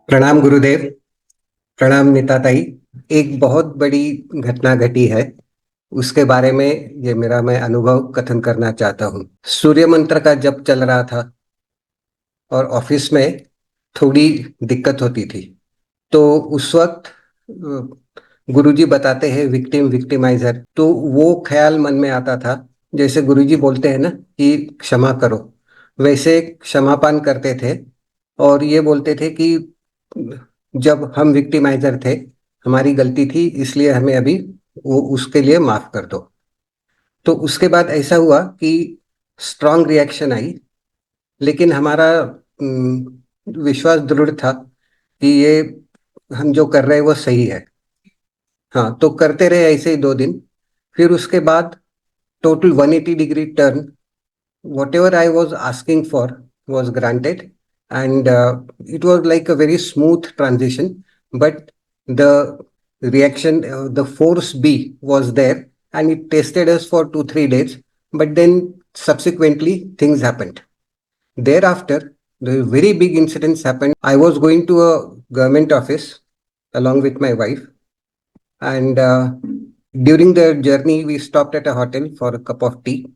प्रणाम गुरुदेव। प्रणाम नीता ताई। एक बहुत बड़ी घटना घटी है, उसके बारे में ये मेरा मैं अनुभव कथन करना चाहता हूँ। सूर्य मंत्र का जप चल रहा था और ऑफिस में थोड़ी दिक्कत होती थी। तो उस वक्त गुरुजी बताते हैं विक्टिम विक्टिमाइजर, तो वो ख्याल मन में आता था। जैसे गुरुजी बोलते हैं ना कि क्षमा करो, वैसे क्षमापान करते थे। और ये बोलते थे कि जब हम विक्टिमाइजर थे, हमारी गलती थी, इसलिए हमें अभी वो उसके लिए माफ कर दो। तो उसके बाद ऐसा हुआ कि स्ट्रांग रिएक्शन आई, लेकिन हमारा विश्वास दृढ़ था कि ये हम जो कर रहे हैं वो सही है। हाँ, तो करते रहे ऐसे ही 2 दिन। फिर उसके बाद total 180 degree turn. whatever I was asking for was granted, and it was like a very smooth transition. But the reaction, the force B was there, and it tested us for 2 3 days. But then subsequently things happened. Thereafter, the very big incidents happened. I was going to a government office along with my wife, and during the journey we stopped at a hotel for a cup of tea,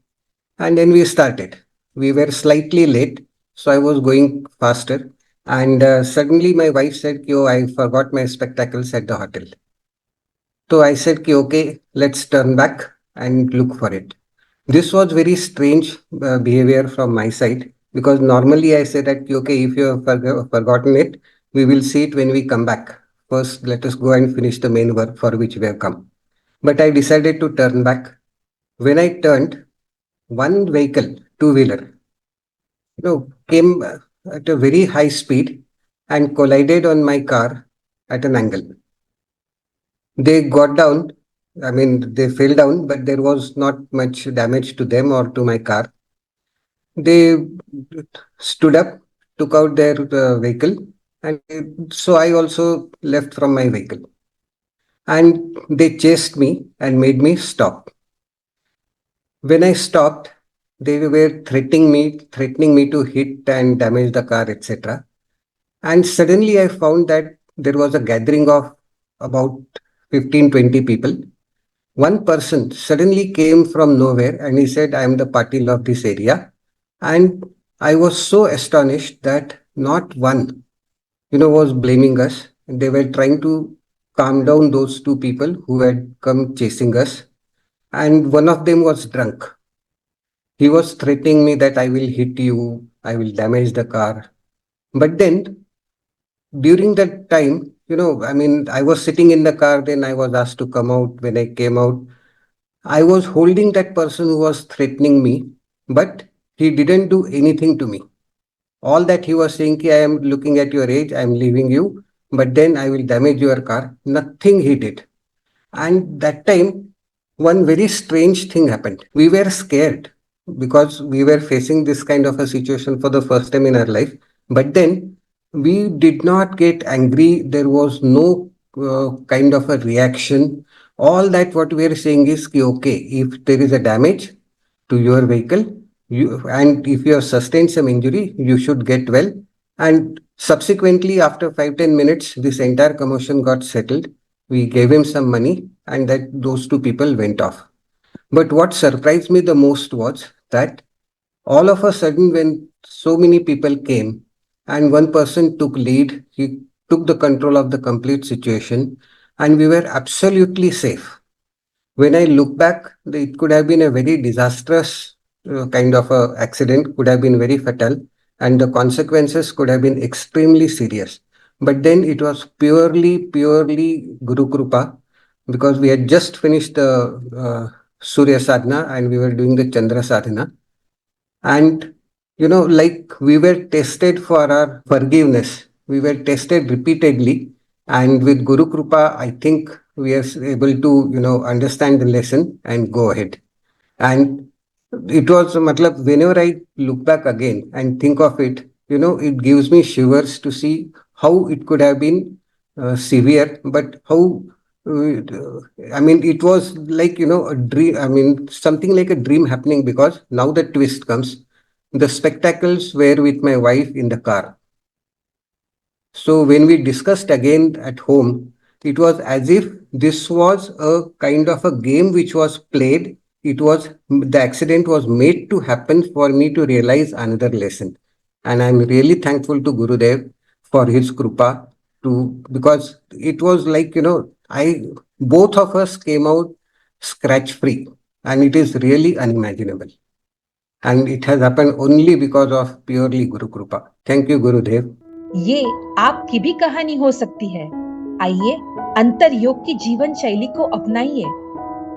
and then we started. We were slightly late, so I was going faster. And suddenly my wife said, "Oh, I forgot my spectacles at the hotel." So I said, "Okay, let's turn back and look for it." This was very strange behavior from my side, because normally I say that, "Okay, if you have forgotten it, we will see it when we come back. First, let us go and finish the main work for which we have come." But I decided to turn back. When I turned, one vehicle, two-wheeler, came at a very high speed and collided on my car at an angle. They got down, I mean, they fell down, but there was not much damage to them or to my car. They stood up, took out their vehicle, and so I also left from my vehicle. And they chased me and made me stop. When I stopped, they were threatening me to hit and damage the car, etc. And suddenly I found that there was a gathering of about 15 20 people. One person suddenly came from nowhere and he said, "I am the patil of this area." And I was so astonished that not one, was blaming us. They were trying to calm down those two people who had come chasing us. And one of them was drunk. He was threatening me that I will hit you, I will damage the car. But then during that time, I mean, I was sitting in the car, then I was asked to come out. When I came out, I was holding that person who was threatening me, but he didn't do anything to me. All that he was saying, "Ki, I am looking at your age, I am leaving you, but then I will damage your car." Nothing he did. And that time, one very strange thing happened. We were scared because we were facing this kind of a situation for the first time in our life. But then we did not get angry. There was no kind of a reaction. All that what we are saying is, ki, okay, if there is a damage to your vehicle, and if you have sustained some injury, you should get well. And subsequently, after 5 10 minutes, this entire commotion got settled. We gave him some money, and that those two people went off. But what surprised me the most was that all of a sudden, when so many people came and one person took lead, he took the control of the complete situation, and we were absolutely safe. When I look back, it could have been a very disastrous kind of a accident, could have been very fatal, and the consequences could have been extremely serious. But then it was purely Guru Krupa, because we had just finished the Surya Sadhana and we were doing the Chandra Sadhana. And, like we were tested for our forgiveness, we were tested repeatedly. And with Guru Krupa, I think we are able to, understand the lesson and go ahead. And it was, matlab, whenever I look back again and think of it, it gives me shivers to see how it could have been severe, but how, I mean, it was like, a dream. I mean, something like a dream happening, because now the twist comes. The spectacles were with my wife in the car. So when we discussed again at home, it was as if this was a kind of a game which was played. It was the accident was made to happen for me to realize another lesson. And I'm really thankful to Gurudev for his krupa to, because it was like, I both of us came out scratch free, and it is really unimaginable. And it has happened only because of purely Guru Krupa. Thank you, Gurudev. ये आपकी भी कहानी हो सकती है। आइए अंतर योग की जीवन शैली को अपनाइए।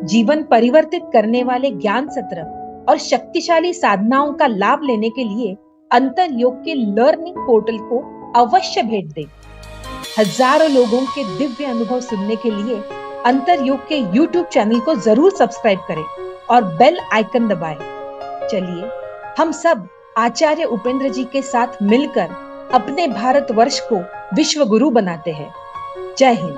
जीवन परिवर्तित करने वाले ज्ञान सत्र और शक्तिशाली साधनाओं का लाभ लेने के लिए अंतर योग के लर्निंग पोर्टल को अवश्य भेंट दें। हजारों लोगों के दिव्य अनुभव सुनने के लिए अंतर योग के YouTube चैनल को जरूर सब्सक्राइब करें और बेल आइकन दबाएं। चलिए हम सब आचार्य उपेंद्र जी के साथ मिलकर अपने भारतवर्ष को विश्व गुरु बनाते हैं। जय हिंद।